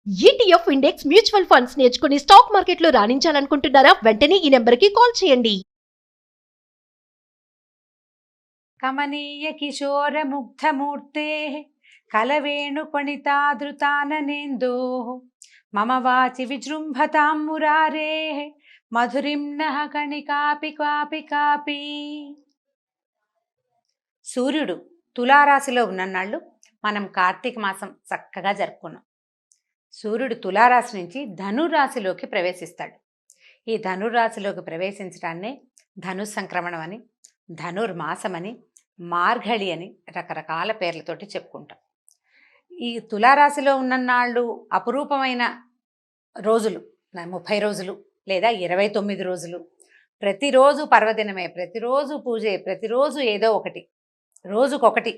ETF index mutual funds నేర్చుకుని stock మార్కెట్లో రాణించాలనుకుంటున్నారా? వెంటనే ఈ నెంబర్కి కాల్ చేయండి. కమనీయ కిశోర ముగ్ధమూర్తే కలవేణు పణితాదృతాననేందో మమ వాచి విజృంభతాం మురారే మధురిం నః కణికాపి కాపి కాపి. సూర్యుడు తులారాశిలో ఉన్ననాళ్ళు మనం కార్తీక మాసం చక్కగా జరుపుకున్నాం. సూర్యుడు తులారాశి నుంచి ధనురాశిలోకి ప్రవేశిస్తాడు. ఈ ధనురాశిలోకి ప్రవేశించడాన్నే ధనుస్సంక్రమణం అని, ధనుర్మాసం అని, మార్గళి అని రకరకాల పేర్లతోటి చెప్పుకుంటాం. ఈ తులారాశిలో ఉన్ననాళ్ళు అపురూపమైన రోజులు 30 రోజులు లేదా 29 రోజులు. ప్రతిరోజు పర్వదినమే, ప్రతిరోజు పూజే, ప్రతిరోజు ఏదో ఒకటి, రోజుకొకటి.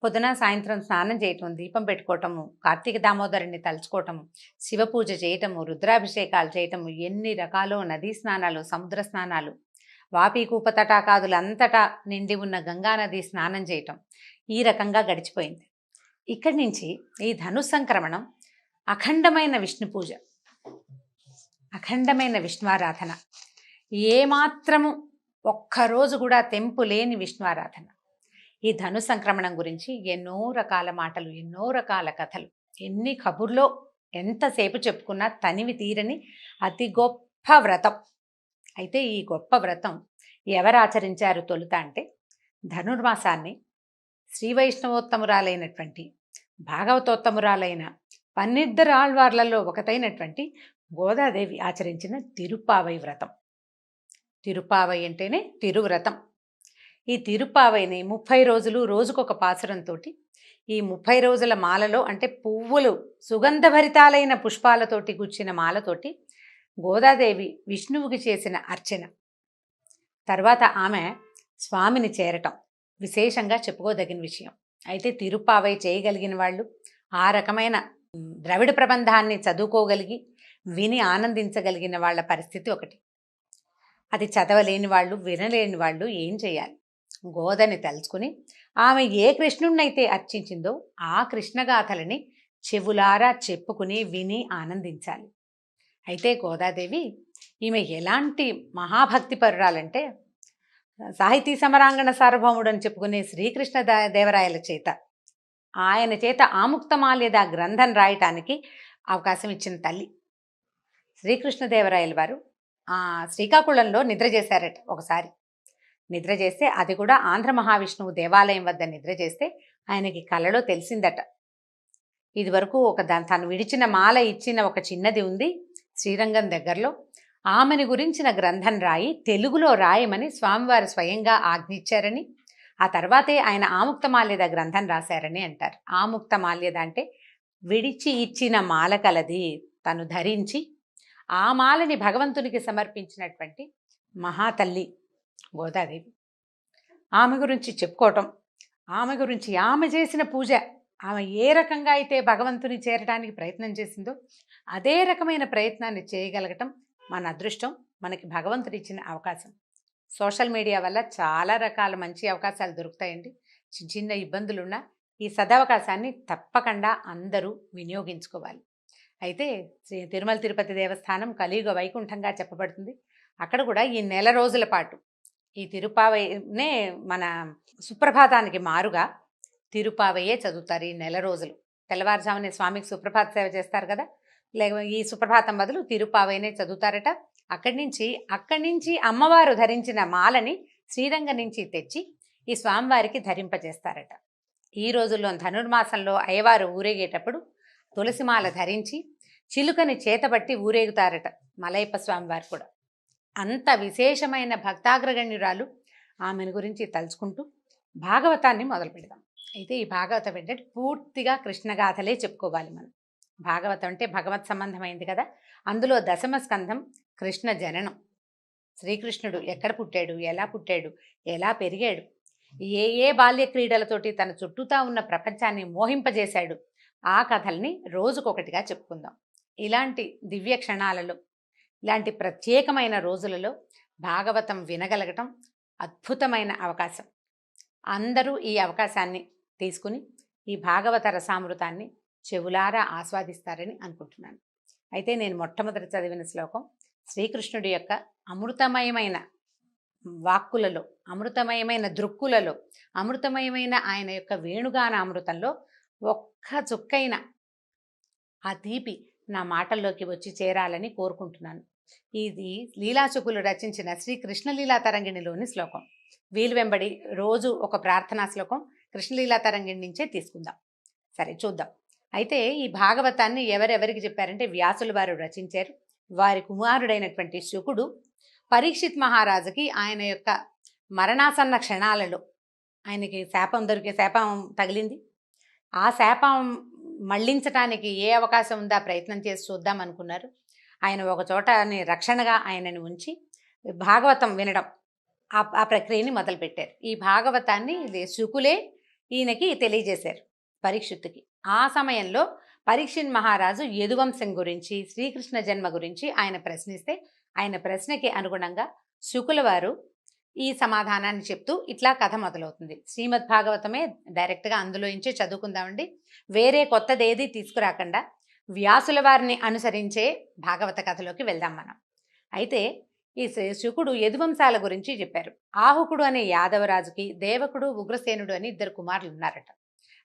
పొద్దున సాయంత్రం స్నానం చేయటం, దీపం పెట్టుకోవటము, కార్తీక దామోదరుని తలుచుకోవటము, శివ పూజ చేయటము, రుద్రాభిషేకాలు చేయటము, ఎన్ని రకాలు నదీ స్నానాలు, సముద్ర స్నానాలు, వాపి కూప తటాకాదులంతటా నిండి ఉన్న గంగానది స్నానం చేయటం, ఈ రకంగా గడిచిపోయింది. ఇక్కడి నుంచి ఈ ధనుస్సంక్రమణం అఖండమైన విష్ణు పూజ, అఖండమైన విష్ణువారాధన, ఏమాత్రము ఒక్కరోజు కూడా తెంపు లేని విష్ణువారాధన. ఈ ధను సంక్రమణం గురించి ఎన్నో రకాల మాటలు, ఎన్నో రకాల కథలు, ఎన్ని కబుర్లో ఎంతసేపు చెప్పుకున్నా తనివి తీరని అతి గొప్ప వ్రతం. అయితే ఈ గొప్ప వ్రతం ఎవరు ఆచరించారు తొలుత అంటే, ధనుర్మాసాన్ని శ్రీ వైష్ణవోత్తమురాలైనటువంటి భాగవతోత్తమురాలైన 12 ఆళ్వార్లలో ఒకటైనటువంటి గోదాదేవి ఆచరించిన తిరుప్పావై వ్రతం. తిరుప్పావై అంటేనే తిరువ్రతం. ఈ తిరుప్పావైని 30 రోజులు రోజుకొక పాసురంతో, ఈ 30 రోజుల మాలలో అంటే పువ్వులు సుగంధభరితాలైన పుష్పాలతోటి గుచ్చిన మాలతోటి గోదాదేవి విష్ణువుకి చేసిన అర్చన, తర్వాత ఆమె స్వామిని చేరటం విశేషంగా చెప్పుకోదగిన విషయం. అయితే తిరుప్పావై చేయగలిగిన వాళ్ళు, ఆ రకమైన ద్రవిడ ప్రబంధాన్ని చదువుకోగలిగి విని ఆనందించగలిగిన వాళ్ళ పరిస్థితి ఒకటి. అది చదవలేని వాళ్ళు, వినలేని వాళ్ళు ఏం చేయాలి? గోదని తలుచుకుని ఆమె ఏ కృష్ణుణ్ణైతే అర్చించిందో ఆ కృష్ణగాథలని చెవులారా చెప్పుకుని విని ఆనందించాలి. అయితే గోదాదేవి ఈమె ఎలాంటి మహాభక్తి పరురాలంటే, సాహితీ సమరాంగణ సార్వభౌముడు అని చెప్పుకునే శ్రీకృష్ణ దేవరాయల చేత, ఆయన చేత ఆముక్తమాల్యద గ్రంథం రాయటానికి అవకాశం ఇచ్చిన తల్లి. శ్రీకృష్ణదేవరాయల వారు శ్రీకాకుళంలో నిద్ర చేశారట ఒకసారి. నిద్ర చేస్తే, అది కూడా ఆంధ్ర మహావిష్ణువు దేవాలయం వద్ద నిద్ర చేస్తే ఆయనకి కలలో తెలిసిందట, ఇది వరకు తను విడిచిన మాల ఇచ్చిన ఒక చిన్నది ఉంది శ్రీరంగం దగ్గరలో, ఆమెని గురించిన గ్రంథం రాయి తెలుగులో రాయమని స్వామివారు స్వయంగా ఆజ్ఞించారని, ఆ తర్వాతే ఆయన ఆముక్తమాల్యద గ్రంథం రాశారని అంటారు. ఆముక్తమాల్యద అంటే విడిచి ఇచ్చిన మాల కలది, తను ధరించి ఆ మాలని భగవంతునికి సమర్పించినటువంటి మహాతల్లి గోదాదేవి. ఆమె గురించి చెప్పుకోవటం, ఆమె గురించి, ఆమె చేసిన పూజ, ఆమె ఏ రకంగా అయితే భగవంతుని చేరడానికి ప్రయత్నం చేసిందో అదే రకమైన ప్రయత్నాన్ని చేయగలగటం మన అదృష్టం, మనకి భగవంతుడు ఇచ్చిన అవకాశం. సోషల్ మీడియా వల్ల చాలా రకాల మంచి అవకాశాలు దొరుకుతాయండి. చిన్న చిన్న ఇబ్బందులున్నా ఈ సదవకాశాన్ని తప్పకుండా అందరూ వినియోగించుకోవాలి. అయితే శ్రీ తిరుమల తిరుపతి దేవస్థానం కలియుగ వైకుంఠంగా చెప్పబడుతుంది. అక్కడ కూడా ఈ నెల రోజుల పాటు ఈ తిరుప్పావైనే మన సుప్రభాతానికి మారుగా తిరుప్పావయ్యే చదువుతారు. ఈ నెల రోజులు తెల్లవారుజామునే స్వామికి సుప్రభాత సేవ చేస్తారు కదా, లేక ఈ సుప్రభాతం బదులు తిరుప్పావైనే చదువుతారట. అక్కడి నుంచి అమ్మవారు ధరించిన మాలని శ్రీరంగం నుంచి తెచ్చి ఈ స్వామివారికి ధరింపజేస్తారట. ఈ రోజుల్లో ధనుర్మాసంలో అయ్యవారు ఊరేగేటప్పుడు తులసిమాల ధరించి చిలుకని చేతబట్టి ఊరేగుతారట మలయప్ప స్వామివారు కూడా. అంత విశేషమైన భక్తాగ్రగణ్యురాలు. ఆమెను గురించి తలుచుకుంటూ భాగవతాన్ని మొదలు పెడదాం. అయితే ఈ భాగవతం ఏంటంటే పూర్తిగా కృష్ణగాథలే చెప్పుకోవాలి మనం. భాగవతం అంటే భగవత్ సంబంధమైంది కదా. అందులో 10వ స్కంధం కృష్ణ జననం. శ్రీకృష్ణుడు ఎక్కడ పుట్టాడు, ఎలా పెరిగాడు, ఏ బాల్య క్రీడలతోటి తన చుట్టూతా ఉన్న ప్రపంచాన్ని మోహింపజేశాడు, ఆ కథల్ని రోజుకొకటిగా చెప్పుకుందాం. ఇలాంటి దివ్య క్షణాలలో, ఇలాంటి ప్రత్యేకమైన రోజులలో భాగవతం వినగలగటం అద్భుతమైన అవకాశం. అందరూ ఈ అవకాశాన్ని తీసుకుని ఈ భాగవత రసామృతాన్ని చెవులారా ఆస్వాదిస్తారని అనుకుంటున్నాను. అయితే నేను మొట్టమొదటి చదివిన శ్లోకం శ్రీకృష్ణుడి యొక్క అమృతమయమైన వాక్కులలో, అమృతమయమైన దృక్కులలో, అమృతమయమైన ఆయన యొక్క వేణుగాన అమృతంలో ఒక్క చుక్కైన ఆ తీపి నా మాటల్లోకి వచ్చి చేరాలని కోరుకుంటున్నాను. ఇది లీలాశుకులు రచించిన శ్రీ కృష్ణలీలా తరంగిణిలోని శ్లోకం. వీలు వెంబడి రోజు ఒక ప్రార్థనా శ్లోకం కృష్ణలీలా తరంగిణి నుంచే తీసుకుందాం. సరే చూద్దాం. అయితే ఈ భాగవతాన్ని ఎవరెవరికి చెప్పారంటే వ్యాసుల వారు రచించారు. వారి కుమారుడైనటువంటి శుకుడు పరీక్షిత్ మహారాజుకి ఆయన యొక్క మరణాసన్న క్షణాలలో ఆయనకి శాపం తగిలింది. ఆ శాపం మళ్లించటానికి ఏ అవకాశం ఉందా ప్రయత్నం చేసి చూద్దాం అనుకున్నారు. ఆయన ఒక చోట రక్షణగా ఆయనని ఉంచి భాగవతం వినడం ఆ ప్రక్రియని మొదలుపెట్టారు. ఈ భాగవతాన్ని శుకులే ఈయనకి తెలియజేశారు పరీక్షిత్తుకి. ఆ సమయంలో పరీక్షిత్ మహారాజు యదువంశం గురించి, శ్రీకృష్ణ జన్మ గురించి ఆయన ప్రశ్నిస్తే ఆయన ప్రశ్నకి అనుగుణంగా శుకుల వారు ఈ సమాధానాన్ని చెప్తూ ఇట్లా కథ మొదలవుతుంది. శ్రీమద్ భాగవతమే డైరెక్ట్గా అందులో నుంచే చదువుకుందామండి. వేరే కొత్తదేది తీసుకురాకుండా వ్యాసుల వారిని అనుసరించే భాగవత కథలోకి వెళ్దాం మనం. అయితే ఈ శుకుడు యదువంశాల గురించి చెప్పారు. ఆహుకుడు అనే యాదవరాజుకి దేవకుడు, ఉగ్రసేనుడు అని 2 కుమారులు ఉన్నారట.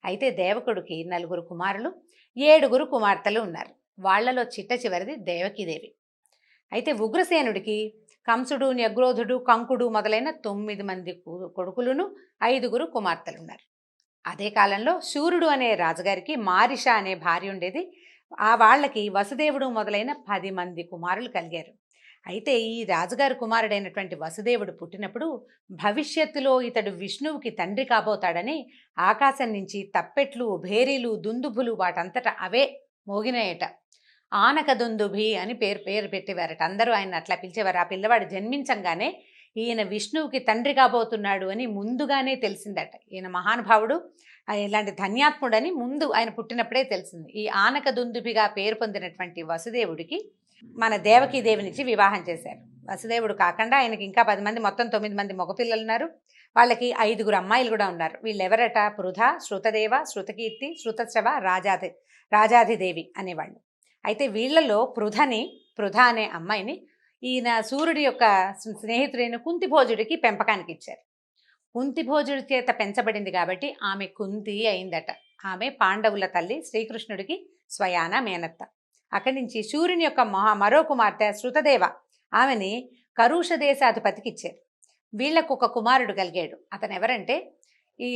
అయితే దేవకుడికి 4 కుమారులు, 7 కుమార్తెలు ఉన్నారు. వాళ్లలో చిట్ట చివరిది దేవకీదేవి. అయితే ఉగ్రసేనుడికి కంసుడు, న్యగ్రోధుడు, కంకుడు మొదలైన 9 మంది కొడుకులను, 5 కుమార్తెలు ఉన్నారు. అదే కాలంలో శూరుడు అనే రాజుగారికి మారిష అనే భార్య ఉండేది. వాళ్ళకి వసుదేవుడు మొదలైన 10 మంది కుమారులు కలిగారు. అయితే ఈ రాజుగారి కుమారుడైనటువంటి వసుదేవుడు పుట్టినప్పుడు భవిష్యత్తులో ఇతడు విష్ణువుకి తండ్రి కాబోతాడని ఆకాశం నుంచి తప్పెట్లు, భేరీలు, దుందుభులు వాటంతటా అవే మోగినాయట. ఆనక దుందుభి అని పేరు పెట్టేవారట. అందరూ ఆయన అట్లా పిలిచేవారు. ఆ పిల్లవాడు జన్మించంగానే ఈయన విష్ణువుకి తండ్రి కాబోతున్నాడు అని ముందుగానే తెలిసిందట. ఈయన మహానుభావుడు, ఇలాంటి ధన్యాత్ముడని ముందు ఆయన పుట్టినప్పుడే తెలిసింది. ఈ ఆనక దుందుభిగా పేరు పొందినటువంటి వసుదేవుడికి మన దేవకీదేవినిచ్చి వివాహం చేశారు. వసుదేవుడు కాకుండా ఆయనకి ఇంకా 10 మంది, మొత్తం 9 మంది మగపిల్లలు ఉన్నారు. వాళ్ళకి 5 అమ్మాయిలు కూడా ఉన్నారు. వీళ్ళెవరట? పృథ, శృతదేవ, శృతకీర్తి, శృతశ్రవ, రాజాధిదేవి అనేవాళ్ళు. అయితే వీళ్లలో పృథ అనే అమ్మాయిని ఈయన సూర్యుడి యొక్క స్నేహితుడైన కుంతిభోజుడికి పెంపకానికి ఇచ్చారు. కుంతిభోజుడి చేత పెంచబడింది కాబట్టి ఆమె కుంతి అయిందట. ఆమె పాండవుల తల్లి, శ్రీకృష్ణుడికి స్వయాన మేనత్త. అక్కడి నుంచి సూర్యుని యొక్క మరో కుమార్తె శృతదేవ, ఆమెని కరుష దేశాధిపతికి ఇచ్చారు. వీళ్లకు ఒక కుమారుడు కలిగాడు. అతను ఎవరంటే ఈ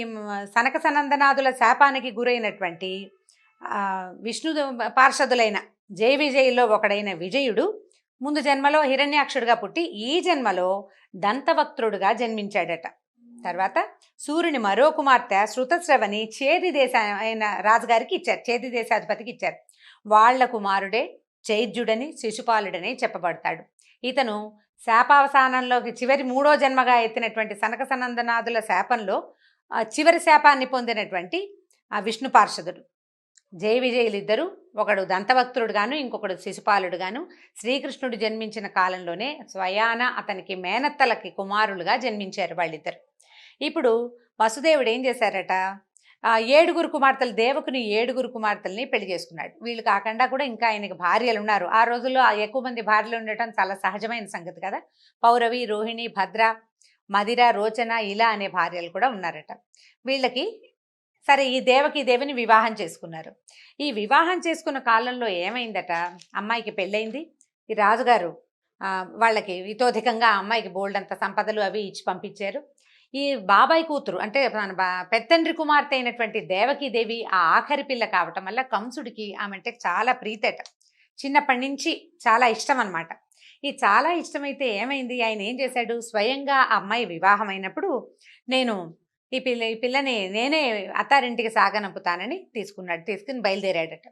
సనక సనందనాదుల శాపానికి గురైనటువంటి విష్ణు పార్షదులైన జయ విజయుల్లో ఒకడైన విజయుడు ముందు జన్మలో హిరణ్యాక్షుడిగా పుట్టి ఈ జన్మలో దంతవక్త్రుడుగా జన్మించాడట. తర్వాత సూర్యుని మరో కుమార్తె శృతశ్రవని చేది అయిన రాజుగారికి ఇచ్చారు, చేది దేశాధిపతికి ఇచ్చారు. వాళ్ల కుమారుడే చైద్యుడని, శిశుపాలుడని చెప్పబడతాడు. ఇతను శాపావసానంలోకి చివరి 3వ జన్మగా ఎత్తినటువంటి సనక సనందనాదుల శాపంలో చివరి శాపాన్ని పొందినటువంటి ఆ విష్ణు పార్షదుడు. జయ విజయులిద్దరూ, ఒకడు దంతవక్త్రుడుగాను, ఇంకొకడు శిశుపాలుడుగాను శ్రీకృష్ణుడు జన్మించిన కాలంలోనే స్వయాన అతనికి మేనత్తలకి కుమారులుగా జన్మించారు వాళ్ళిద్దరు. ఇప్పుడు వసుదేవుడు ఏం చేశారట? 7 కుమార్తెలు, దేవకుని 7 కుమార్తెల్ని పెళ్లి చేసుకున్నాడు. వీళ్ళు కాకుండా కూడా ఇంకా ఆయనకి భార్యలు ఉన్నారు. ఆ రోజుల్లో ఎక్కువ మంది భార్యలు ఉండటం చాలా సహజమైన సంగతి కదా. పౌరవి, రోహిణి, భద్ర, మదిర, రోచన ఇలా అనే భార్యలు కూడా ఉన్నారట. వీళ్ళకి సరే ఈ దేవిని వివాహం చేసుకున్నారు. ఈ వివాహం చేసుకున్న కాలంలో ఏమైందట? అమ్మాయికి పెళ్ళయింది. ఈ రాజుగారు వాళ్ళకి ఇతోధికంగా అమ్మాయికి బోల్డంత సంపదలు అవి ఇచ్చి పంపించారు. ఈ బాబాయ్ కూతురు అంటే పెత్తండ్రి కుమార్తె అయినటువంటి దేవకీదేవి ఆ ఆఖరి పిల్ల కావటం వల్ల కంసుడికి ఆమె అంటే చాలా ప్రీతట. చిన్నప్పటి నుంచి చాలా ఇష్టం అనమాట. ఈ చాలా ఇష్టమైతే ఏమైంది, ఆయన ఏం చేశాడు? స్వయంగా ఆ అమ్మాయి వివాహం అయినప్పుడు నేను ఈ పిల్లని నేనే అత్తారింటికి సాగనంపుతానని తీసుకుని బయలుదేరాడట.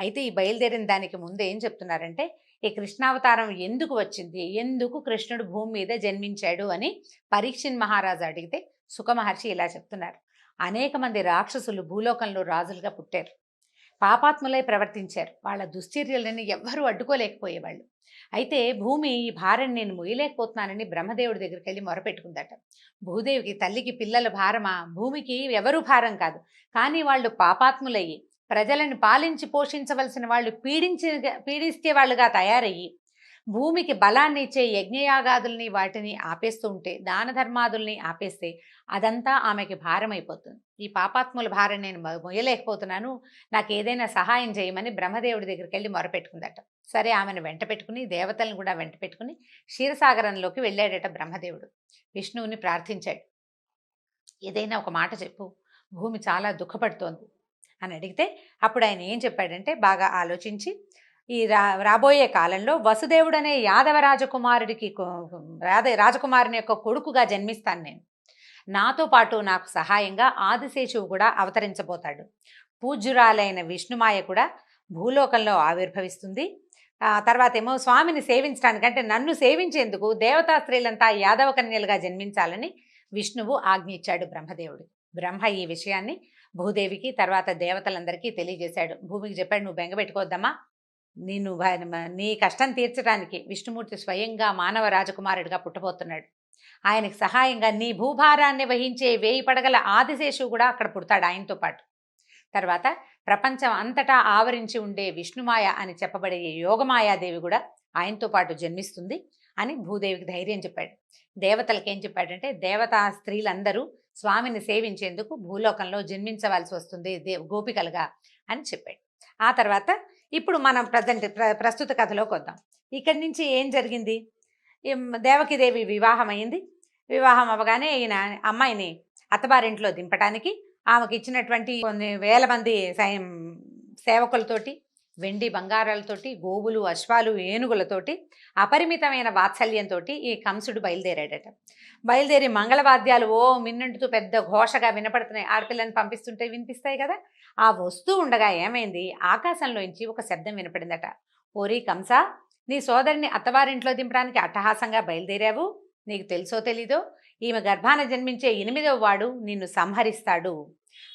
అయితే ఈ బయలుదేరిన దానికి ముందు ఏం చెప్తున్నారంటే, ఈ కృష్ణావతారం ఎందుకు వచ్చింది, ఎందుకు కృష్ణుడు భూమి మీద జన్మించాడు అని పరీక్షిత్ మహారాజు అడిగితే సుఖ మహర్షి ఇలా చెప్తున్నారు. అనేక మంది రాక్షసులు భూలోకంలో రాజులుగా పుట్టారు. పాపాత్ములై ప్రవర్తించారు. వాళ్ళ దుశ్చర్యలని ఎవ్వరూ అడ్డుకోలేకపోయేవాళ్ళు. అయితే భూమి ఈ భారం నేను మొయ్యలేకపోతున్నానని బ్రహ్మదేవుడి దగ్గరికి వెళ్ళి మొరపెట్టుకుందట. భూదేవికి, తల్లికి పిల్లల భారమా? భూమికి ఎవరూ భారం కాదు. కానీ వాళ్ళు పాపాత్ములయ్యి ప్రజలను పాలించి పోషించవలసిన వాళ్ళు పీడిస్తే వాళ్ళుగా తయారయ్యి భూమికి బలాన్ని ఇచ్చే యజ్ఞయాగాదుల్ని వాటిని ఆపేస్తూ ఉంటే, దాన ధర్మాదుల్ని ఆపేస్తే అదంతా ఆమెకి భారం అయిపోతుంది. ఈ పాపాత్ముల భారం నేను మొయ్యలేకపోతున్నాను, నాకు ఏదైనా సహాయం చేయమని బ్రహ్మదేవుడి దగ్గరికి వెళ్ళి మొరపెట్టుకుందట. సరే, ఆమెను వెంట పెట్టుకుని దేవతలను కూడా వెంట పెట్టుకుని క్షీరసాగరంలోకి వెళ్ళాడట బ్రహ్మదేవుడు. విష్ణువుని ప్రార్థించాడు, ఏదైనా ఒక మాట చెప్పు, భూమి చాలా దుఃఖపడుతోంది అని అడిగితే అప్పుడు ఆయన ఏం చెప్పాడంటే, బాగా ఆలోచించి, ఈ రాబోయే కాలంలో వసుదేవుడు అనే యాదవ రాజకుమారుడికి రాజకుమారుని యొక్క కొడుకుగా జన్మిస్తాను నేను. నాతో పాటు నాకు సహాయంగా ఆదిశేషువు కూడా అవతరించబోతాడు. పూజ్యురాలైన విష్ణుమాయ కూడా భూలోకంలో ఆవిర్భవిస్తుంది. తర్వాత ఏమో స్వామిని సేవించడానికి, అంటే నన్ను సేవించేందుకు దేవతా స్త్రీలంతా యాదవ కన్యలుగా జన్మించాలని విష్ణువు ఆజ్ఞించాడు బ్రహ్మదేవుడు. బ్రహ్మ ఈ విషయాన్ని భూదేవికి తర్వాత దేవతలందరికీ తెలియజేశాడు. భూమికి చెప్పాడు, నువ్వు బెంగపెట్టుకోవద్దమ్మా, నీ కష్టం తీర్చడానికి విష్ణుమూర్తి స్వయంగా మానవ రాజకుమారుడిగా పుట్టబోతున్నాడు. ఆయనకు సహాయంగా నీ భూభారాన్ని వహించే 1000 పడగల ఆదిశేషువు కూడా అక్కడ పుడతాడు ఆయనతో పాటు. తర్వాత ప్రపంచం అంతటా ఆవరించి ఉండే విష్ణుమాయ అని చెప్పబడే యోగమాయాదేవి కూడా ఆయనతో పాటు జన్మిస్తుంది అని భూదేవికి ధైర్యం చెప్పాడు. దేవతలకి ఏం చెప్పాడంటే, దేవతా స్త్రీలందరూ స్వామిని సేవించేందుకు భూలోకంలో జన్మించవలసి వస్తుంది గోపికలుగా అని చెప్పాడు. ఆ తర్వాత ఇప్పుడు మనం ప్రస్తుత కథలోకి వద్దాం. ఇక్కడి నుంచి ఏం జరిగింది? దేవకీదేవి వివాహం అయింది. వివాహం అవ్వగానే ఈయన అమ్మాయిని అత్తవారింట్లో దింపడానికి ఆమెకి ఇచ్చినటువంటి కొన్ని వేల మంది సేవకులతోటి, వెండి బంగారాలతోటి, గోవులు, అశ్వాలు, ఏనుగులతోటి, అపరిమితమైన వాత్సల్యంతో ఈ కంసుడు బయలుదేరాడట. బయలుదేరి మంగళవాద్యాలు మిన్నంటుతూ పెద్ద ఘోషగా వినపడుతున్నాయి. ఆడపిల్లని పంపిస్తుంటే వినిపిస్తాయి కదా. ఆ వస్తూ ఉండగా ఏమైంది, ఆకాశంలోంచి ఒక శబ్దం వినపడిందట. ఓరి కంస, నీ సోదరిని అత్తవారింట్లో దింపడానికి అట్టహాసంగా బయలుదేరావు. నీకు తెలుసో తెలీదో, ఈమె గర్భాన జన్మించే 8వ వాడు నిన్ను సంహరిస్తాడు.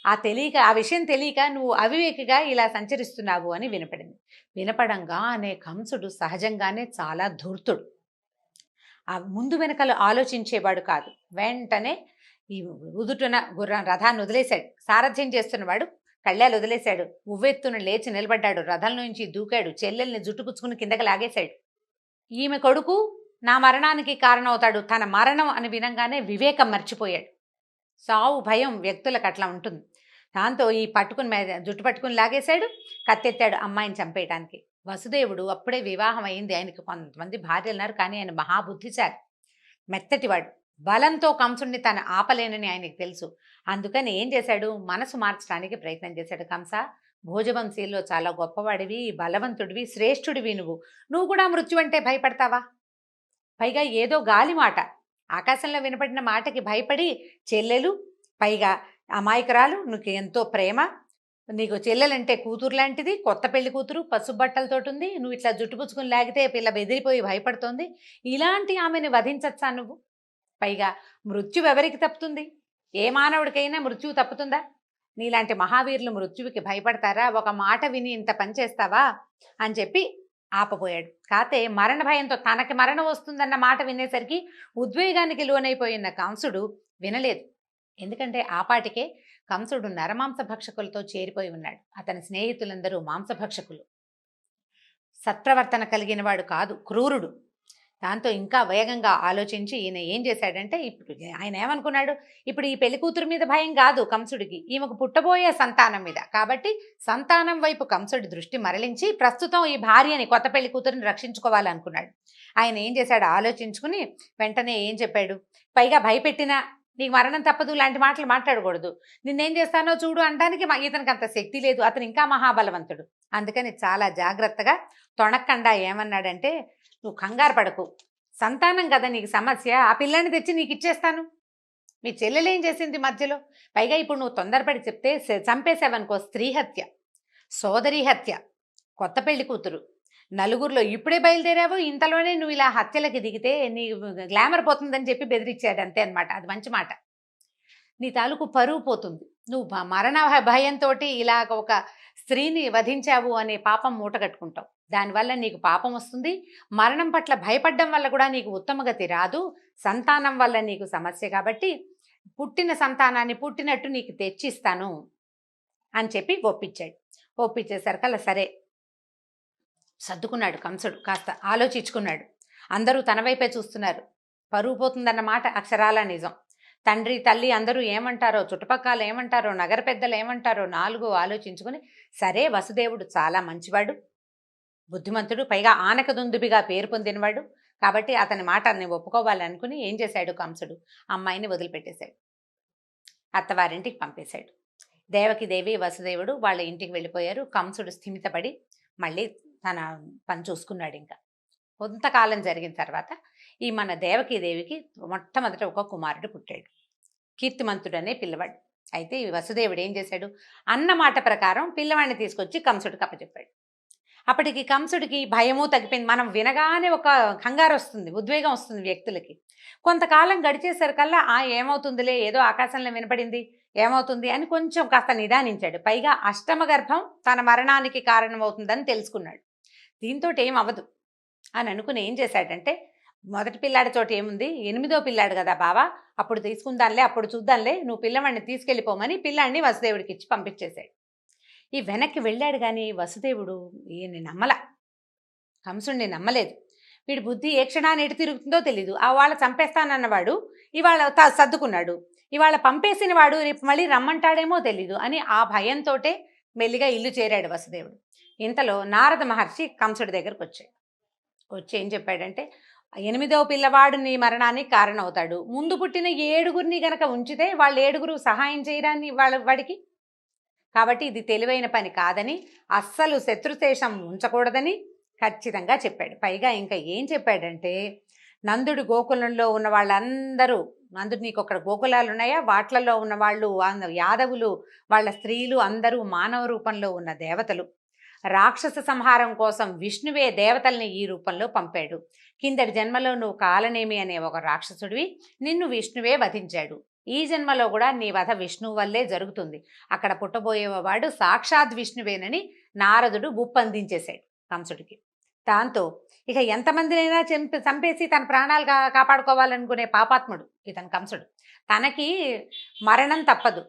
ఆ విషయం తెలియక నువ్వు అవివేకిగా ఇలా సంచరిస్తున్నావు అని వినపడింది. వినపడంగానే కంసుడు సహజంగానే చాలా ధూర్తుడు. ముందు వెనకలు ఆలోచించేవాడు కాదు. వెంటనే ఈ ఉదుటున రథాన్ని వదిలేశాడు. సారథ్యం చేస్తున్నవాడు కళ్ళాలు వదిలేశాడు. ఉవ్వెత్తున లేచి నిలబడ్డాడు. రథం నుంచి దూకాడు. చెల్లెల్ని జుట్టుపుచ్చుకుని కిందకి లాగేశాడు. ఈమె కొడుకు నా మరణానికి కారణమవుతాడు. తన మరణం అని వినంగానే వివేకం మర్చిపోయాడు. సావు భయం వ్యక్తులకు అట్లా ఉంటుంది. దాంతో ఈ జుట్టు పట్టుకుని లాగేశాడు. కత్తెత్తాడు అమ్మాయిని చంపేయటానికి. వసుదేవుడు అప్పుడే వివాహం అయింది. ఆయనకి కొంతమంది భార్యలు ఉన్నారు, కానీ ఆయన మహాబుద్ధిశాలి, మెత్తటివాడు. బలంతో కంసుడిని తను ఆపలేనని ఆయనకి తెలుసు. అందుకని ఏం చేశాడు, మనసు మార్చడానికి ప్రయత్నం చేశాడు. కంస, భోజవంశీల్లో చాలా గొప్పవాడివి, బలవంతుడివి, శ్రేష్ఠుడివి. నువ్వు కూడా మృత్యు అంటే భయపడతావా? పైగా ఏదో గాలి మాట, ఆకాశంలో వినపడిన మాటకి భయపడి చెల్లెలు, పైగా అమాయకురాలు, నీకు ఎంతో ప్రేమ, నీకు చెల్లెలంటే కూతురు లాంటిది, కొత్త పెళ్లి కూతురు, పసుపు బట్టలతోటి ఉంది, నువ్వు ఇట్లా జుట్టుపుచ్చుకుని లాగితే పిల్ల బెదిరిపోయి భయపడుతోంది. ఇలాంటి ఆమెను వధించచ్చా నువ్వు? పైగా మృత్యువు ఎవరికి తప్పుతుంది? ఏ మానవుడికైనా మృత్యువు తప్పుతుందా? నీలాంటి మహావీరులు మృత్యువుకి భయపడతారా? ఒక మాట విని ఇంత పని చేస్తావా అని చెప్పి ఆపబోయాడు. కాతే మరణ భయంతో తనకి మరణం వస్తుందన్న మాట వినేసరికి ఉద్వేగానికి లోనైపోయిన కంసుడు వినలేదు. ఎందుకంటే ఆపాటికే కంసుడు నరమాంస భక్షకులతో చేరిపోయి ఉన్నాడు. అతని స్నేహితులందరూ మాంసభక్షకులు. సత్ప్రవర్తన కలిగిన వాడు కాదు, క్రూరుడు. దాంతో ఇంకా వేగంగా ఆలోచించి ఈయన ఏం చేశాడంటే, ఇప్పుడు ఆయన ఏమనుకున్నాడు, ఇప్పుడు ఈ పెళ్లి కూతురు మీద భయం కాదు కంసుడికి, ఈమెకు పుట్టబోయే సంతానం మీద. కాబట్టి సంతానం వైపు కంసుడి దృష్టి మరలించి ప్రస్తుతం ఈ భార్యని, కొత్త పెళ్లి కూతురిని రక్షించుకోవాలనుకున్నాడు. ఆయన ఏం చేశాడు, ఆలోచించుకుని వెంటనే ఏం చెప్పాడు, పైగా భయపెట్టినా నీకు మరణం తప్పదు లాంటి మాటలు మాట్లాడకూడదు, నిన్నేం చేస్తానో చూడు అనడానికి ఇతనికి అంత శక్తి లేదు, అతను ఇంకా మహాబలవంతుడు. అందుకని చాలా జాగ్రత్తగా తొణక్కండా ఏమన్నాడంటే, నువ్వు కంగారు పడకు, సంతానం కదా నీకు సమస్య, ఆ పిల్లని తెచ్చి నీకు ఇచ్చేస్తాను. మీ చెల్లెలేం చేసింది మధ్యలో? పైగా ఇప్పుడు నువ్వు తొందరపడి చెప్తే చంపేసావనుకో, స్త్రీ హత్య, సోదరి హత్య, కొత్త పెళ్లి కూతురు, నలుగురిలో ఇప్పుడే బయలుదేరావు, ఇంతలోనే నువ్వు ఇలా హత్యలకి దిగితే నీ గ్లామర్ పోతుందని చెప్పి బెదిరించాడు. అంతే అనమాట. అది మంచి మాట. నీ తాలూకు పరువు పోతుంది. నువ్వు మరణ భయంతో ఇలా ఒక స్త్రీని వధించావు అనే పాపం మూటగట్టుకుంటావు. దానివల్ల నీకు పాపం వస్తుంది. మరణం పట్ల భయపడడం వల్ల కూడా నీకు ఉత్తమగతి రాదు. సంతానం వల్ల నీకు సమస్య. కాబట్టి పుట్టిన సంతానాన్ని పుట్టినట్టు నీకు తెచ్చిస్తాను అని చెప్పి ఒప్పించాడు. ఒప్పించేసరికల్లా సరే సర్దుకున్నాడు కంసుడు, కాస్త ఆలోచించుకున్నాడు. అందరూ తన వైపే చూస్తున్నారు. పరువు పోతుందన్న మాట అక్షరాల నిజం. తండ్రి తల్లి అందరూ ఏమంటారో, చుట్టుపక్కల ఏమంటారో, నగర పెద్దలు ఏమంటారో నాలుగు ఆలోచించుకుని సరే వసుదేవుడు చాలా మంచివాడు, బుద్ధిమంతుడు, పైగా ఆనకదుందుబిగా పేరు పొందినవాడు, కాబట్టి అతని మాటని ఒప్పుకోవాలనుకుని ఏం చేశాడు కంసుడు, అమ్మాయిని వదిలిపెట్టేశాడు, అత్తవారింటికి పంపేశాడు. దేవకిదేవి వసుదేవుడు వాళ్ళ ఇంటికి వెళ్ళిపోయారు. కంసుడు స్థిమితపడి మళ్ళీ తన పని చూసుకున్నాడు. ఇంకా కొంతకాలం జరిగిన తర్వాత ఈ మన దేవకీదేవికి మొట్టమొదట ఒక కుమారుడు పుట్టాడు, కీర్తిమంతుడనే పిల్లవాడు. అయితే ఈ వసుదేవుడు ఏం చేశాడు, అన్న మాట ప్రకారం పిల్లవాడిని తీసుకొచ్చి కంసుడికి అప్పచెప్పాడు. అప్పటికి కంసుడికి భయము తగ్గిపోయింది. మనం వినగానే ఒక కంగారు వస్తుంది, ఉద్వేగం వస్తుంది వ్యక్తులకి. కొంతకాలం గడిచేసరికల్లా ఏమవుతుందిలే, ఏదో ఆకాశంలో వినపడింది, ఏమవుతుంది అని కొంచెం కాస్త నిదానించాడు. పైగా అష్టమ గర్భం తన మరణానికి కారణమవుతుందని తెలుసుకున్నాడు. దీంతో ఏం అవ్వదు అని అనుకుని ఏం చేశాడంటే, మొదటి పిల్లాడి చోట ఏముంది, 8వ పిల్లాడు కదా బావా, అప్పుడు తీసుకుందాంలే, అప్పుడు చూద్దాంలే, నువ్వు పిల్లవాడిని తీసుకెళ్ళిపోమని పిల్లాడిని వసుదేవుడికి ఇచ్చి పంపించేశాడు. ఈ వెనక్కి వెళ్ళాడు కానీ వసుదేవుడు ఈయన్ని నమ్మల, కంసుడిని నమ్మలేదు. వీడి బుద్ధి ఏ క్షణాన్ని ఎటు తిరుగుతుందో తెలీదు. వాళ్ళ చంపేస్తానన్నవాడు ఇవాళ సర్దుకున్నాడు, ఇవాళ పంపేసిన వాడు రేపు మళ్ళీ రమ్మంటాడేమో తెలీదు అని ఆ భయంతో మెల్లిగా ఇల్లు చేరాడు వసుదేవుడు. ఇంతలో నారద మహర్షి కంసుడి దగ్గరకు వచ్చాడు. వచ్చి ఏం చెప్పాడంటే, 8వ పిల్లవాడు నీ మరణానికి కారణమవుతాడు, ముందు పుట్టిన 7గురిని గనక ఉంచితే వాళ్ళు 7గురు సహాయం చేయరాని వాడికి, కాబట్టి ఇది తెలివైన పని కాదని, అస్సలు శత్రుశేషం ఉంచకూడదని ఖచ్చితంగా చెప్పాడు. పైగా ఇంకా ఏం చెప్పాడంటే, నందుడు గోకులంలో ఉన్న వాళ్ళందరూ, నందుడు నీకు అక్కడ గోకులాలు ఉన్నాయా, వాట్లలో ఉన్న వాళ్ళు యాదవులు, వాళ్ళ స్త్రీలు అందరూ మానవ రూపంలో ఉన్న దేవతలు, రాక్షస సంహారం కోసం విష్ణువే దేవతల్ని ఈ రూపంలో పంపాడు. కిందటి జన్మలో నువ్వు కాలనేమి అనే ఒక రాక్షసుడివి, నిన్ను విష్ణువే వధించాడు. ఈ జన్మలో కూడా నీ వధ విష్ణువు వల్లే జరుగుతుంది, అక్కడ పుట్టబోయేవాడు సాక్షాత్ విష్ణువేనని నారదుడు గుప్పందించేశాడు కంసుడికి. దాంతో ఇక ఎంతమందినైనా చంపేసి తన ప్రాణాలు కాపాడుకోవాలనుకునే పాపాత్ముడు ఇతను కంసుడు. తనకి మరణం తప్పదు,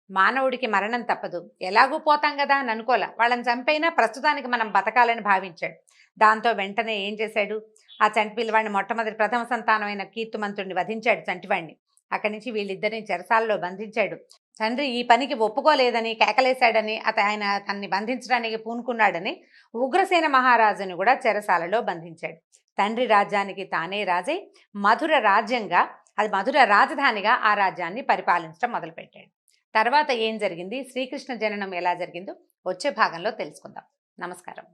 మానవుడికి మరణం తప్పదు, ఎలాగూ పోతాం కదా అని అనుకోలే. వాళ్ళని చంపైనా ప్రస్తుతానికి మనం బతకాలని భావించాడు. దాంతో వెంటనే ఏం చేశాడు, ఆ చంటి పిల్లవాడిని మొట్టమొదటి ప్రథమ సంతానమైన కీర్తిమంతుడిని వధించాడు, చంటివాడిని. అక్కడి నుంచి వీళ్ళిద్దరిని చెరసాలలో బంధించాడు. తండ్రి ఈ పనికి ఒప్పుకోలేదని కేకలేశాడని, ఆయన తన్ని బంధించడానికి పూనుకున్నాడని ఉగ్రసేన మహారాజుని కూడా చెరసాలలో బంధించాడు. తండ్రి రాజ్యానికి తానే రాజై మధుర రాజ్యంగా, అది మధుర రాజధానిగా ఆ రాజ్యాన్ని పరిపాలించడం మొదలుపెట్టాడు. తర్వాత ఏం జరిగింది, శ్రీకృష్ణ జననం ఎలా జరిగిందో వచ్చే భాగంలో తెలుసుకుందాం. నమస్కారం.